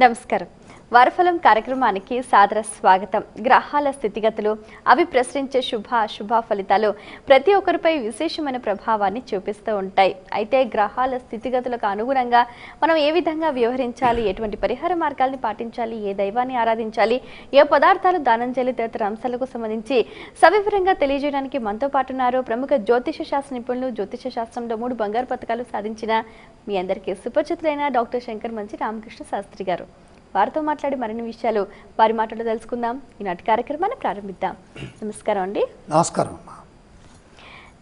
నమస్కారం. వారఫలం కార్యక్రమానికి సాదర స్వాగతం. గ్రహాల స్థితిగతులు, అవి ప్రసరించే శుభ ఫలితాలు ప్రతి ఒక్కరిపై విశేషమైన ప్రభావాన్ని చూపిస్తూ ఉంటాయి. అయితే గ్రహాల స్థితిగతులకు అనుగుణంగా మనం ఏ విధంగా వ్యవహరించాలి, ఎటువంటి పరిహార మార్గాల్ని పాటించాలి, ఏ దైవాన్ని ఆరాధించాలి, ఏ పదార్థాలు దానం చేయాలి తదితర అంశాలకు సంబంధించి సవివరంగా తెలియజేయడానికి మనతో పాటు ఉన్నారు ప్రముఖ జ్యోతిష శాస్త్ర నిపుణులు, జ్యోతిష శాస్త్రంలో 3 బంగారు పతకాలు సాధించిన మీ అందరికీ సుపరిచితులైన డాక్టర్ శంకర్ మంచి రామకృష్ణ శాస్త్రి గారు. వారితో మాట్లాడి మరిన్ని విషయాలు వారి మాటలు తెలుసుకుందాం. ఈనాటి కార్యక్రమాన్ని ప్రారంభిద్దాం. నమస్కారం అండి. నమస్కారం.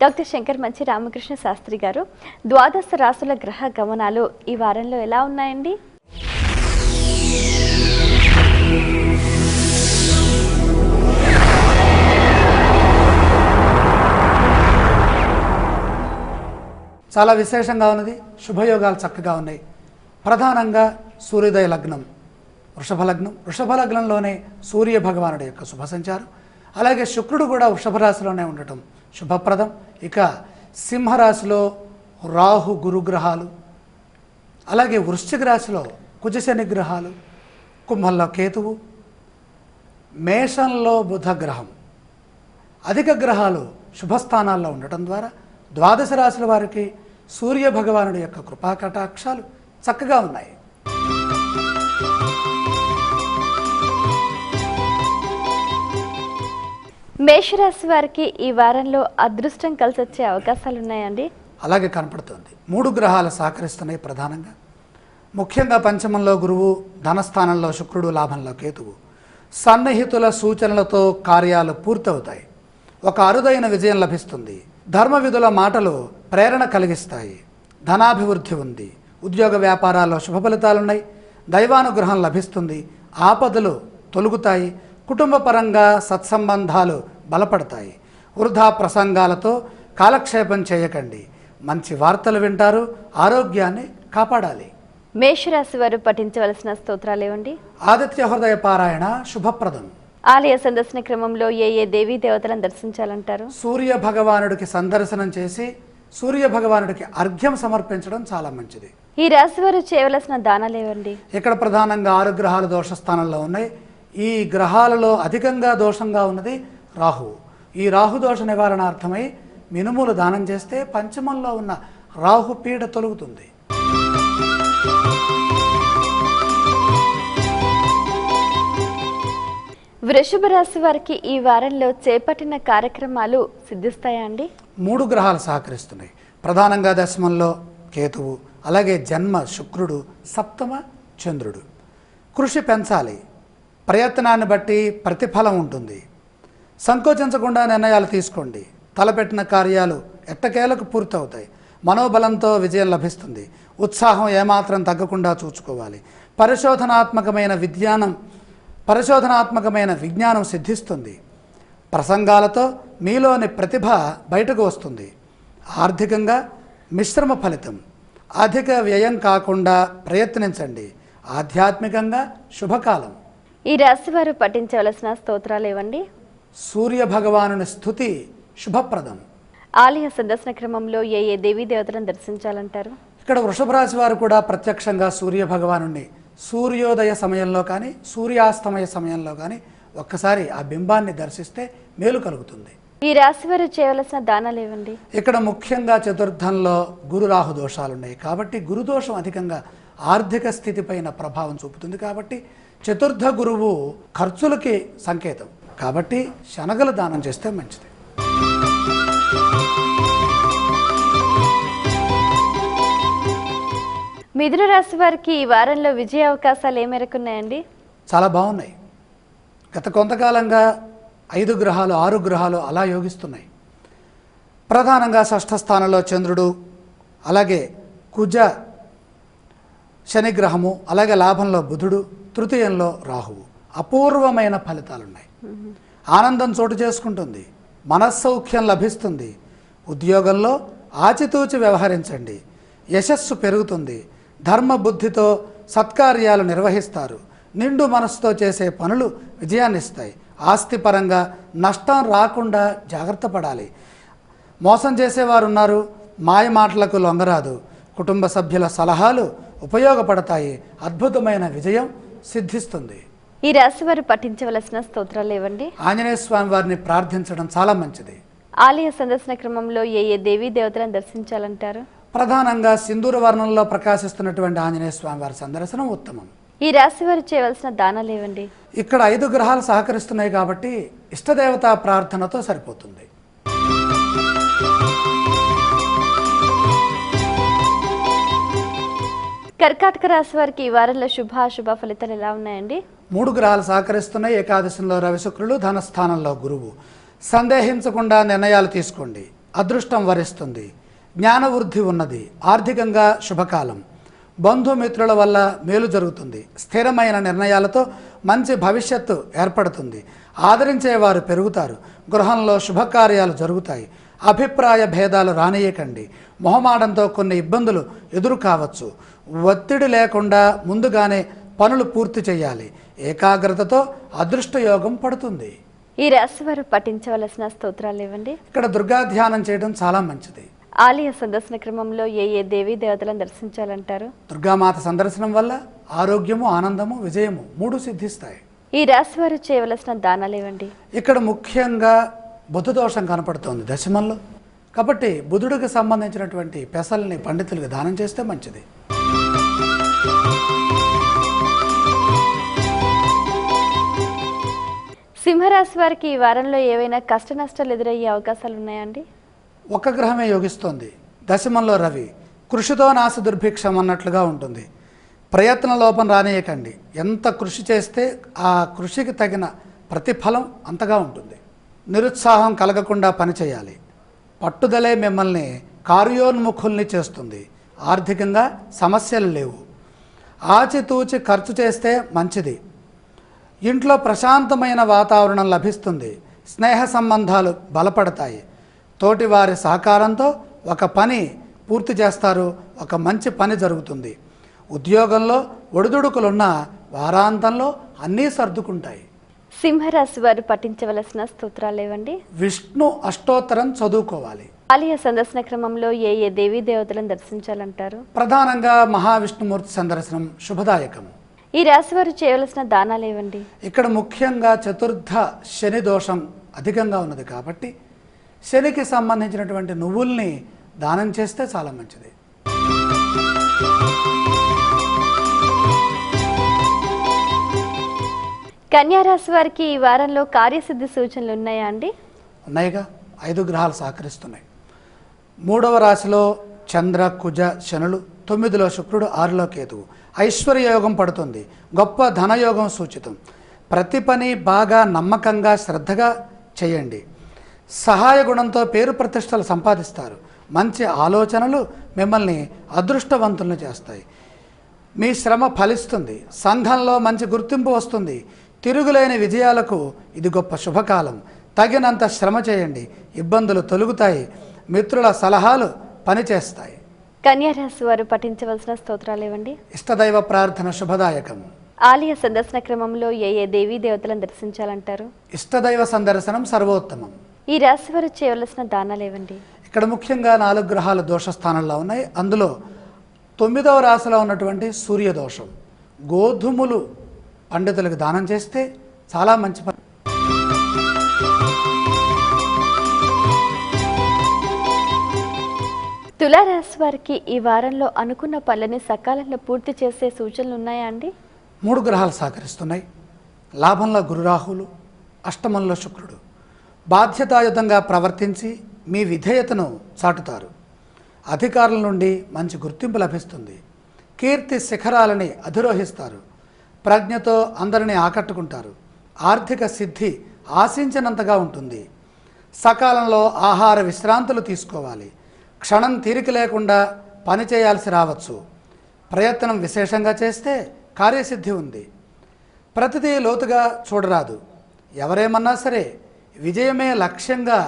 డాక్టర్ శంకర్ మంచి రామకృష్ణ శాస్త్రి గారు, ద్వాదశ రాశుల గ్రహ గమనాలు ఈ వారంలో ఎలా ఉన్నాయండి? చాలా విశేషంగా ఉన్నది. శుభయోగాలు చక్కగా ఉన్నాయి. ప్రధానంగా సూర్యోదయ లగ్నం వృషభ లగ్నం, వృషభ లగ్నంలోనే సూర్య భగవానుడి యొక్క శుభ సంచారం, అలాగే శుక్రుడు కూడా వృషభ రాశిలోనే ఉండటం శుభప్రదం. ఇక సింహరాశిలో రాహు గురుగ్రహాలు, అలాగే వృశ్చిక రాశిలో కుజశని గ్రహాలు, కుంభంలో కేతువు, మేషంలో బుధ గ్రహం, అధిక గ్రహాలు శుభస్థానాల్లో ఉండటం ద్వారా ద్వాదశ రాశుల వారికి సూర్య భగవానుడి యొక్క కృపా కటాక్షాలు చక్కగా ఉన్నాయి. మేషరాశి వారికి ఈ వారంలో అదృష్టం కలిసి వచ్చే అవకాశాలు ఉన్నాయండి? అలాగే కనపడుతుంది. 3 గ్రహాలు సహకరిస్తున్నాయి. ప్రధానంగా ముఖ్యంగా పంచమంలో గురువు, ధనస్థానంలో శుక్రుడు, లాభంలో కేతువు. సన్నిహితుల సూచనలతో కార్యాలు పూర్తవుతాయి. ఒక అరుదైన విజయం లభిస్తుంది. ధర్మ విధుల మాటలు ప్రేరణ కలిగిస్తాయి. ధనాభివృద్ధి ఉంది. ఉద్యోగ వ్యాపారాల్లో శుభ ఫలితాలున్నాయి. దైవానుగ్రహం లభిస్తుంది. ఆపదలు తొలుగుతాయి. కుటుంబ పరంగా సత్సంబంధాలు బలపడతాయి. వృధా ప్రసంగాలతో కాలక్షేపం చేయకండి. మంచి వార్తలు వింటారు. ఆరోగ్యాన్ని కాపాడాలి. మేషరాశి వారు పఠించవలసిన స్తోత్రాలు ఏవండి? ఆదిత్య హృదయ పారాయణ శుభప్రదం. ఆలయ సందర్శన క్రమంలో ఏ దేవీ దేవతలను దర్శించాలంటారు? సూర్య భగవానుడికి సందర్శనం చేసి సూర్య భగవానుడికి అర్ఘ్యం సమర్పించడం చాలా మంచిది. ఈ రాశి వారు చేయవలసిన దానాలు ఏవండి? ఇక్కడ ప్రధానంగా 6 గ్రహాలు దోషస్థానంలో ఉన్నాయి. ఈ గ్రహాలలో అధికంగా దోషంగా ఉన్నది రాహువు. ఈ రాహు దోష నివారణార్థమై మినుములు దానం చేస్తే పంచమంలో ఉన్న రాహు పీడ తొలుగుతుంది. వృషభ రాశి వారికి ఈ వారంలో చేపట్టిన కార్యక్రమాలు సిద్ధిస్తాయా అండి? 3 గ్రహాలు సహకరిస్తున్నాయి. ప్రధానంగా దశమంలో కేతువు, అలాగే జన్మ శుక్రుడు, సప్తమ చంద్రుడు. కృషి పెంచాలి. ప్రయత్నాన్ని బట్టి ప్రతిఫలం ఉంటుంది. సంకోచించకుండా నిర్ణయాలు తీసుకోండి. తలపెట్టిన కార్యాలు ఎట్టకేలకు పూర్తవుతాయి. మనోబలంతో విజయం లభిస్తుంది. ఉత్సాహం ఏమాత్రం తగ్గకుండా చూసుకోవాలి. పరిశోధనాత్మకమైన విజ్ఞానం సిద్ధిస్తుంది. ప్రసంగాలతో మీలోని ప్రతిభ బయటకు వస్తుంది. ఆర్థికంగా మిశ్రమ ఫలితం. అధిక వ్యయం కాకుండా ప్రయత్నించండి. ఆధ్యాత్మికంగా శుభకాలం. ఈ రాశి వారు పఠించవలసిన స్తోత్రాలు ఏవండి? సూర్య భగవానుని స్తుతి శుభప్రదం. ఆలయ సందర్శన క్రమంలో ఏ దేవీ దేవతలను దర్శించాలంటారు? ఇక్కడ వృషభ రాశి వారు కూడా ప్రత్యక్షంగా సూర్య భగవానుని సూర్యోదయ సమయంలో కానీ సూర్యాస్తమయ సమయంలో కానీ ఒక్కసారి ఆ బింబాన్ని దర్శిస్తే మేలు కలుగుతుంది. ఈ రాశి వారు చేయవలసిన దానాలు ఏవండి? ఇక్కడ ముఖ్యంగా చతుర్థంలో గురు రాహు దోషాలు ఉన్నాయి. కాబట్టి గురుదోషం అధికంగా ఆర్థిక స్థితిపైన ప్రభావం చూపుతుంది. కాబట్టి చతుర్థ గురువు ఖర్చులకి సంకేతం. కాబట్టి శనగలు దానం చేస్తే మంచిది. మిథున రాశి వారికి ఈ వారంలో విజయ అవకాశాలు ఏ మేరకు ఉన్నాయండి? చాలా బాగున్నాయి. గత కొంతకాలంగా 5 గ్రహాలు 6 గ్రహాలు అలా యోగిస్తున్నాయి. ప్రధానంగా షష్ఠ స్థానంలో చంద్రుడు, అలాగే కుజ శనిగ్రహము, అలాగే లాభంలో బుధుడు, తృతీయంలో రాహువు. అపూర్వమైన ఫలితాలున్నాయి. ఆనందం చోటు చేసుకుంటుంది. మనస్సౌఖ్యం లభిస్తుంది. ఉద్యోగంలో ఆచితూచి వ్యవహరించండి. యశస్సు పెరుగుతుంది. ధర్మ బుద్ధితో సత్కార్యాలు నిర్వహిస్తారు. నిండు మనస్సుతో చేసే పనులు విజయాన్నిస్తాయి. ఆస్తిపరంగా నష్టం రాకుండా జాగ్రత్త పడాలి. మోసం చేసేవారు ఉన్నారు. మాయ మాటలకు లొంగరాదు. కుటుంబ సభ్యుల సలహాలు ఉపయోగపడతాయి. అద్భుతమైన విజయం సిద్ధిస్తుంది. ఈ రాశి వారు పఠించవలసిన స్తోత్రాలు ఏవండి? ఆంజనేయ స్వామి వారిని ప్రార్థించడం చాలా మంచిది. ఆలయ సందర్శన క్రమంలో ఏ దేవీ దేవతలను దర్శించాలంటారు? ప్రధానంగా సింధూర వర్ణంలో ప్రకాశిస్తున్నటువంటి ఆంజనేయ స్వామి వారి సందర్శనం ఉత్తమం. ఈ రాశి వారు చేయవలసిన దానాలు ఏవండి? ఇక్కడ 5 గ్రహాలు సహకరిస్తున్నాయి కాబట్టి ఇష్టదేవతా ప్రార్థనతో సరిపోతుంది. కర్కాటక రాశి వారికి ఈ వారంలో శుభాశుభ ఫలితాలు ఎలా ఉన్నాయండి? 3 గ్రహాలు సహకరిస్తున్నాయి. ఏకాదశంలో రవి శుక్రులు, ధనస్థానంలో గురువు. సందేహించకుండా నిర్ణయాలు తీసుకోండి. అదృష్టం వరిస్తుంది. జ్ఞానవృద్ధి ఉన్నది. ఆర్థికంగా శుభకాలం. బంధుమిత్రుల వల్ల మేలు జరుగుతుంది. స్థిరమైన నిర్ణయాలతో మంచి భవిష్యత్తు ఏర్పడుతుంది. ఆదరించేవారు పెరుగుతారు. గృహంలో శుభకార్యాలు జరుగుతాయి. అభిప్రాయ భేదాలు రానియకండి. మొహమాటంతో కొన్ని ఇబ్బందులు ఎదురు కావచ్చు. ఒత్తిడి లేకుండా ముందుగానే పనులు పూర్తి చేయాలి. ఏకాగ్రతతో అదృష్ట యోగం పడుతుంది. ఈ రాశి వారు పఠించవలసిన స్తోత్రాలు ఏవండి? ఇక్కడ దుర్గా ధ్యానం చేయడం చాలా మంచిది. ఆలయ సందర్శన క్రమంలో ఏ దేవీ దేవతలను దర్శించాలంటారు? దుర్గామాత సందర్శనం వల్ల ఆరోగ్యము, ఆనందము, విజయము 3 సిద్ధిస్తాయి. ఈ రాశి వారు చేయవలసిన దానాలు ఏవండి? ఇక్కడ ముఖ్యంగా బుధ దోషం కనపడుతోంది దశమంలో. కాబట్టి బుధుడికి సంబంధించినటువంటి పెసల్ని పండితులకు దానం చేస్తే మంచిది. సింహరాశి వారికి ఈ వారంలో ఏవైనా కష్ట నష్టాలు ఎదురయ్యే అవకాశాలు ఉన్నాయండి? ఒక గ్రహమే యోగిస్తోంది. దశమంలో రవి. కృషితో నాశ దుర్భిక్షం అన్నట్లుగా ఉంటుంది. ప్రయత్న లోపం రానియకండి. ఎంత కృషి చేస్తే ఆ కృషికి తగిన ప్రతిఫలం అంతగా ఉంటుంది. నిరుత్సాహం కలగకుండా పనిచేయాలి. పట్టుదలే మిమ్మల్ని కార్యోన్ముఖుల్ని చేస్తుంది. ఆర్థికంగా సమస్యలు లేవు. ఆచితూచి ఖర్చు చేస్తే మంచిది. ఇంట్లో ప్రశాంతమైన వాతావరణం లభిస్తుంది. స్నేహ సంబంధాలు బలపడతాయి. తోటివారి సహకారంతో ఒక పని పూర్తి చేస్తారు. ఒక మంచి పని జరుగుతుంది. ఉద్యోగంలో ఒడిదుడుకులున్న వారాంతంలో అన్నీ సర్దుకుంటాయి. సింహరాశి వారు పఠించవలసిన స్తోత్రాలు ఏవండి? విష్ణు అష్టోత్తరం చదువుకోవాలి. ఆలయ సందర్శన క్రమంలో ఏ దేవీ దేవతలను దర్శించాలంటారు? ప్రధానంగా మహావిష్ణుమూర్తి సందర్శనం శుభదాయకం. ఈ రాశి వారు చేయవలసిన దానాలు ఏవండి? ఇక్కడ ముఖ్యంగా చతుర్థ శని దోషం అధికంగా ఉన్నది కాబట్టి శనికి సంబంధించినటువంటి నువ్వుల్ని దానం చేస్తే చాలా మంచిది. కన్యారాశి వారికి ఈ వారంలో కార్యసిద్ధి సూచనలు ఉన్నాయా అండి? ఉన్నాయిగా. 5 గ్రహాలు సహకరిస్తున్నాయి. 3వ రాశిలో చంద్ర, కుజ, శనులు. 9లో శుక్రుడు, 6లో కేతువు. ఐశ్వర్యయోగం పడుతుంది. గొప్ప ధనయోగం సూచితం. ప్రతి పని బాగా నమ్మకంగా శ్రద్ధగా చేయండి. సహాయ గుణంతో పేరు ప్రతిష్టలు సంపాదిస్తారు. మంచి ఆలోచనలు మిమ్మల్ని అదృష్టవంతులను చేస్తాయి. మీ శ్రమ ఫలిస్తుంది. సంఘంలో మంచి గుర్తింపు వస్తుంది. తిరుగులేని విజయాలకు ఇది గొప్ప శుభకాలం. తగినంత శ్రమ చేయండి. ఇబ్బందులు తొలగుతాయి. మిత్రుల సలహాలు పనిచేస్తాయి. కన్యారాశి వారు పఠించవలసిన స్తోత్రాలు ఏవండి? ఇష్టదైవ ప్రార్థన శుభదాయకం. ఆలయ సందర్శన క్రమంలో ఏ దేవీ దేవతలను దర్శించాలంటారు? ఇష్టదైవ సందర్శనం సర్వోత్తమం. ఈ రాశి వారు చేయవలసిన దానాలు ఏవండి? ఇక్కడ ముఖ్యంగా 4 గ్రహాలు దోష స్థానంలో ఉన్నాయి. అందులో 9వ రాశిలో ఉన్నటువంటి సూర్యదోషం. గోధుమలు పండితులకు దానం చేస్తే చాలా మంచి పని. తులారాశి వారికి ఈ వారంలో అనుకున్న పనులని సకాలంలో పూర్తి చేసే సూచనలు ఉన్నాయా అండి? 3 గ్రహాలు సహకరిస్తున్నాయి. లాభంలో గురురాహులు, అష్టమంలో శుక్రుడు. బాధ్యతాయుతంగా ప్రవర్తించి మీ విధేయతను చాటుతారు. అధికారుల నుండి మంచి గుర్తింపు లభిస్తుంది. కీర్తి శిఖరాలని అధిరోహిస్తారు. ప్రజ్ఞతో అందరినీ ఆకట్టుకుంటారు. ఆర్థిక సిద్ధి ఆశించినంతగా ఉంటుంది. సకాలంలో ఆహార విశ్రాంతులు తీసుకోవాలి. క్షణం తీరిక లేకుండా పని చేయాల్సి రావచ్చు. ప్రయత్నం విశేషంగా చేస్తే కార్యసిద్ధి ఉంది. ప్రతిదీ లోతుగా చూడరాదు. ఎవరేమన్నా సరే విజయమే లక్ష్యంగా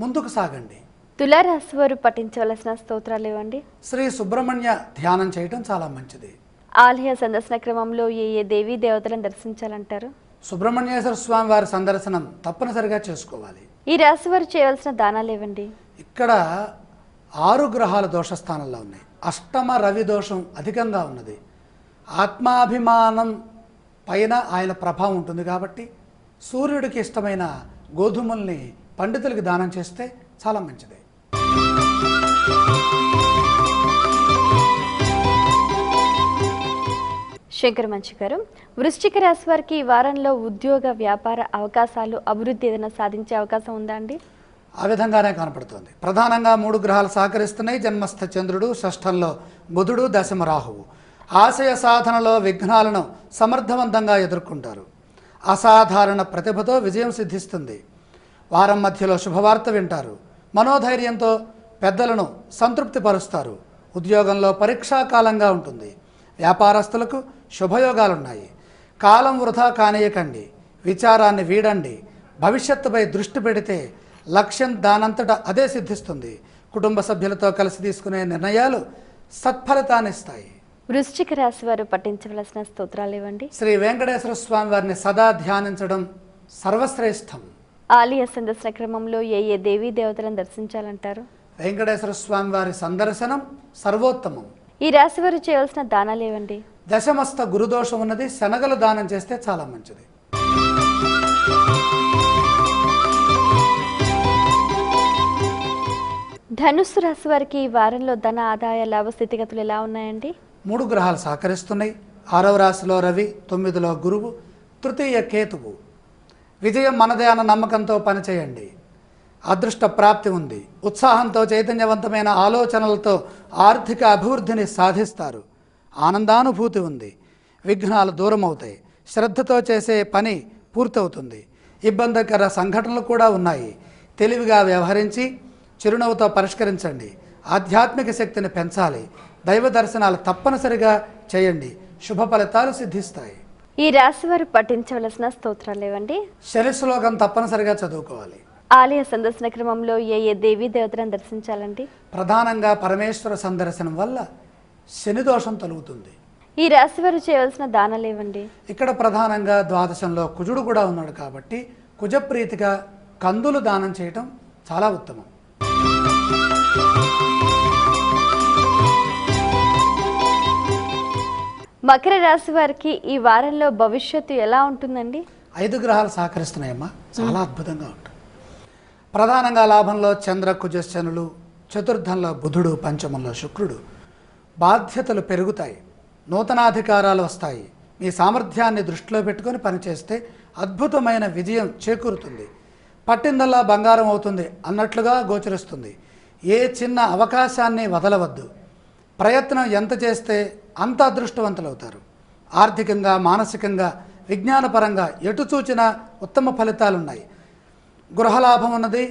ముందుకు సాగండి. తులారాశి వారు పఠించవలసిన స్తోత్రాలు ఏవండి? శ్రీ సుబ్రహ్మణ్య ధ్యానం చేయటం చాలా మంచిది. ఆలయ సందర్శన క్రమంలో ఏ దేవీ దేవతలను దర్శించాలంటారు? సుబ్రహ్మణ్యేశ్వర స్వామి వారి సందర్శనం తప్పనిసరిగా చేసుకోవాలి. ఈ రాశి వారు చేయవలసిన దానాలు ఏవండి? ఇక్కడ 6 గ్రహాల దోషస్థానంలో ఉన్నాయి. అష్టమ రవి దోషం అధికంగా ఉన్నది. ఆత్మాభిమానం పైన ఆయన ప్రభావం ఉంటుంది కాబట్టి సూర్యుడికి ఇష్టమైన గోధుమల్ని పండితులకి దానం చేస్తే చాలా మంచిది. శంకర్ మంచి గారు, వృశ్చిక రాశి వారికి ఈ వారంలో ఉద్యోగ వ్యాపార అవకాశాలు, అభివృద్ధి ఏదైనా సాధించే అవకాశం ఉందా అండి? ఆ విధంగానే కనపడుతుంది. ప్రధానంగా 3 గ్రహాలు సహకరిస్తున్నాయి. జన్మస్థ చంద్రుడు, షష్ఠంలో బుధుడు, దశమ రాహువు. ఆశయ సాధనలో విఘ్నాలను సమర్థవంతంగా ఎదుర్కొంటారు. అసాధారణ ప్రతిభతో విజయం సిద్ధిస్తుంది. వారం మధ్యలో శుభవార్త వింటారు. మనోధైర్యంతో పెద్దలను సంతృప్తిపరుస్తారు. ఉద్యోగంలో పరీక్షాకాలంగా ఉంటుంది. వ్యాపారస్తులకు శుభయోగాలున్నాయి. కాలం వృధా కానీయకండి, విచారాన్ని వీడండి. భవిష్యత్తుపై దృష్టి పెడితే లక్ష్యం దానంతటా అదే సిద్ధిస్తుంది. కుటుంబ సభ్యులతో కలిసి తీసుకునే నిర్ణయాలు సత్ఫలితాన్నిస్తాయి. వృశ్చిక రాశి వారు పఠించవలసిన స్తోత్రాలు ఇవ్వండి. శ్రీ వెంకటేశ్వర స్వామి వారిని సదా ధ్యానించడం సర్వశ్రేష్టం. ఆలయ సందర్శన క్రమంలో ఏ దేవీ దేవతలను దర్శించాలంటారు? వెంకటేశ్వర స్వామి వారి సందర్శనం సర్వోత్తమం. ఈ రాశి వారు చేయవలసిన దానాలు ఏవండి? దశమస్త గురుదోషం ఉన్నది, శనగలు దానం చేస్తే చాలా మంచిది. ధనుస్సు రాశి వారికి ఈ వారంలో ధన ఆదాయ లాభ స్థితిగతులు ఎలా ఉన్నాయండి? 3 గ్రహాలు సహకరిస్తున్నాయి. 6వ రాశిలో రవి, 9లో గురువు, తృతీయ కేతువు. విజయం మనదే అన్న నమ్మకంతో పనిచేయండి. అదృష్ట ప్రాప్తి ఉంది. ఉత్సాహంతో చైతన్యవంతమైన ఆలోచనలతో ఆర్థిక అభివృద్ధిని సాధిస్తారు. ఆనందానుభూతి ఉంది. విఘ్నాలు దూరం అవుతాయి. శ్రద్ధతో చేసే పని పూర్తవుతుంది. ఇబ్బందికర సంఘటనలు కూడా ఉన్నాయి. తెలివిగా వ్యవహరించి చిరునవ్వుతో పరిష్కరించండి. ఆధ్యాత్మిక శక్తిని పెంచాలి. దైవ దర్శనాలు తప్పనిసరిగా చేయండి. శుభ ఫలితాలు సిద్ధిస్తాయి. ఈ రాశి వారు పఠించవలసిన స్తోత్రాలు ఏవండి? శని శ్లోకం తప్పనిసరిగా చదువుకోవాలి. ఆలయ సందర్శన క్రమంలో ఏ దేవీ దేవతలను దర్శించాలండి? ప్రధానంగా పరమేశ్వర సందర్శనం వల్ల శని దోషం తొలుగుతుంది. ఈ రాశి వారు చేయవలసిన దానాలు ఏవండి? ఇక్కడ ప్రధానంగా ద్వాదశంలో కుజుడు కూడా ఉన్నాడు కాబట్టి కుజప్రీతిగా కందులు దానం చేయటం చాలా ఉత్తమం. మకర రాశి వారికి ఈ వారంలో భవిష్యత్తు ఎలా ఉంటుందండి? 5 గ్రహాలు సహకరిస్తున్నాయమ్మా, చాలా అద్భుతంగా ఉంటుంది. ప్రధానంగా లాభంలో చంద్ర కుజశనులు, చతుర్థంలో బుధుడు, పంచమంలో శుక్రుడు. బాధ్యతలు పెరుగుతాయి. నూతనాధికారాలు వస్తాయి. మీ సామర్థ్యాన్ని దృష్టిలో పెట్టుకొని పనిచేస్తే అద్భుతమైన విజయం చేకూరుతుంది. పట్టిందల్లా బంగారం అవుతుంది అన్నట్లుగా గోచరిస్తుంది. ఏ చిన్న అవకాశాన్ని వదలవద్దు. ప్రయత్నం ఎంత చేస్తే అంత అదృష్టవంతులవుతారు. ఆర్థికంగా, మానసికంగా, విజ్ఞానపరంగా ఎటు చూచినా ఉత్తమ ఫలితాలున్నాయి. గృహలాభం ఉన్నది.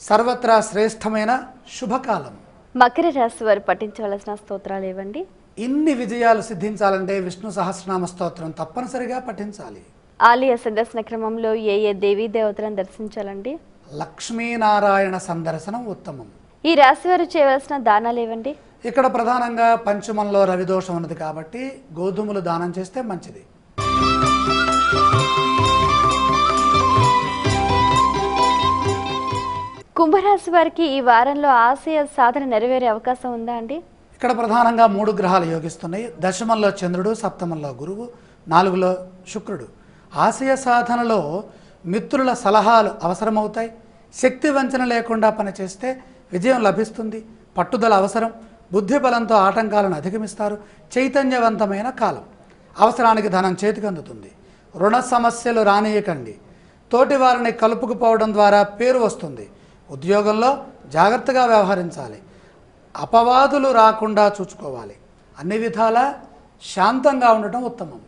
సర్వత్రా శ్రేష్టమైన శుభకాలం. మకర రాశి వారు పఠించవలసిన స్తోత్రాలు ఏవండి? ఇన్ని విజయాలు సిద్ధించాలంటే విష్ణు సహస్రనామ స్తోత్రం తప్పనిసరిగా పఠించాలి. ఆలయ సందర్శన క్రమంలో ఏ దేవీ దేవతలను దర్శించాలండి? లక్ష్మీనారాయణ సందర్శనం ఉత్తమం. ఈ రాశి వారు చేయవలసిన దానాలు ఏవండి? ఇక్కడ ప్రధానంగా పంచమంలో రవిదోషం ఉన్నది కాబట్టి గోధుమలు దానం చేస్తే మంచిది. కుంభరాశి వారికి ఈ వారంలో ఆశయ సాధన నెరవేరే అవకాశం ఉందా అండి? ఇక్కడ ప్రధానంగా 3 గ్రహాలు యోగిస్తున్నాయి. దశమంలో చంద్రుడు, సప్తమంలో గురువు, 4లో శుక్రుడు. ఆశయ సాధనలో మిత్రుల సలహాలు అవసరమవుతాయి. శక్తి వంచన లేకుండా పనిచేస్తే విజయం లభిస్తుంది. పట్టుదల అవసరం. బుద్ధి బలంతో ఆటంకాలను అధిగమిస్తారు. చైతన్యవంతమైన కాలం. అవసరానికి ధనం చేతికి అందుతుంది. రుణ సమస్యలు రానియకండి. తోటి వారిని కలుపుకుపోవడం ద్వారా పేరు వస్తుంది. ఉద్యోగంలో జాగ్రత్తగా వ్యవహరించాలి. అపవాదులు రాకుండా చూసుకోవాలి. అన్ని విధాలా శాంతంగా ఉండటం ఉత్తమం.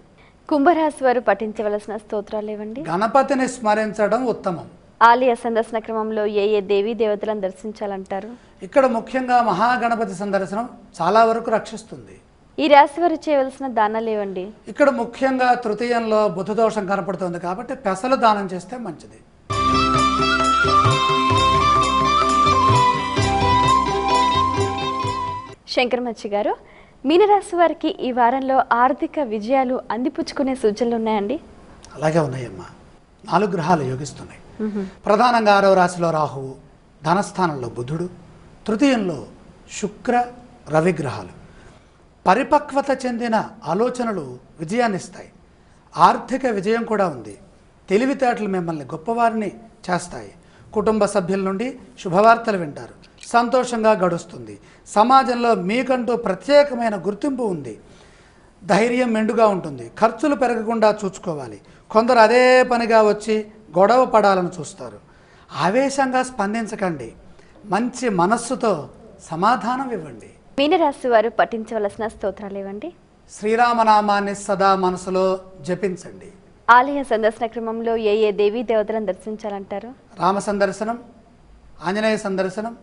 కుంభరాశి వారు పఠించవలసిన స్తోత్రాలు ఏవండి? గణపతిని స్మరించడం ఉత్తమం. ఆలయ సందర్శన క్రమంలో ఏ దేవీ దేవతలను దర్శించాలంటారు? ఇక్కడ ముఖ్యంగా మహాగణపతి సందర్శనం చాలా వరకు రక్షిస్తుంది. ఈ రాశి వారు చేయవలసిన దానాలు ఏవండి? ఇక్కడ ముఖ్యంగా తృతీయంలో బుధ దోషం కనపడుతుంది కాబట్టి పెసలు దానం చేస్తే మంచిది. శంకర్ మచ్చి గారు, మీనరాశి వారికి ఈ వారంలో ఆర్థిక విజయాలు అందిపుచ్చుకునే సూచనలు ఉన్నాయండి? అలాగే ఉన్నాయమ్మా. 4 గ్రహాలు యోగిస్తున్నాయి. ప్రధానంగా 6వ రాశిలో రాహువు, ధనస్థానంలో బుధుడు, తృతీయంలో శుక్ర, రవి గ్రహాలు. పరిపక్వత చెందిన ఆలోచనలు విజయాన్నిస్తాయి. ఆర్థిక విజయం కూడా ఉంది. తెలివితేటలు మిమ్మల్ని గొప్పవారిని చేస్తాయి. కుటుంబ సభ్యుల నుండి శుభవార్తలు వింటారు. సంతోషంగా గడుస్తుంది. సమాజంలో మీకంటూ ప్రత్యేకమైన గుర్తింపు ఉంది. ధైర్యం మెండుగా ఉంటుంది. ఖర్చులు పెరగకుండా చూసుకోవాలి. కొందరు అదే పనిగా వచ్చి గొడవ పడాలని చూస్తారు. ఆవేశంగా స్పందించకండి. మంచి మనస్సుతో సమాధానం ఇవ్వండి. మీనరాశి వారు పఠించవలసిన స్తోత్రాలు ఇవ్వండి. శ్రీరామనామాన్ని సదా మనసులో జపించండి. ఆలయ సందర్శన క్రమంలో ఏ ఏ దేవీ దేవతలను దర్శించాలంటారు? రామ సందర్శనం, ఆంజనేయ సందర్శనం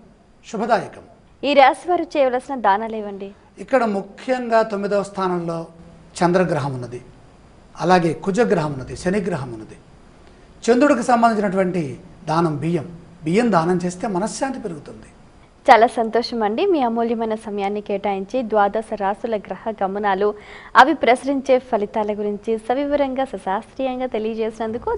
శుభదాయకం. ఈ రాశి వారు చేయవలసిన దానాలు ఇవ్వండి. ఇక్కడ ముఖ్యంగా 9వ స్థానంలో చంద్రగ్రహం ఉన్నది, అలాగే కుజగ్రహం ఉన్నది, శనిగ్రహం ఉన్నది. చంద్రుడికి సంబంధించినటువంటి దానం బియ్యం దానం చేస్తే మనశ్శాంతి పెరుగుతుంది. చాలా సంతోషం అండి. మీ అమూల్యమైన సమయాన్ని కేటాయించి ద్వాదశ రాశుల గ్రహ గమనాలు, అవి ప్రసరించే ఫలితాల గురించి సవివరంగా సశాస్త్రీయంగా తెలియజేసినందుకు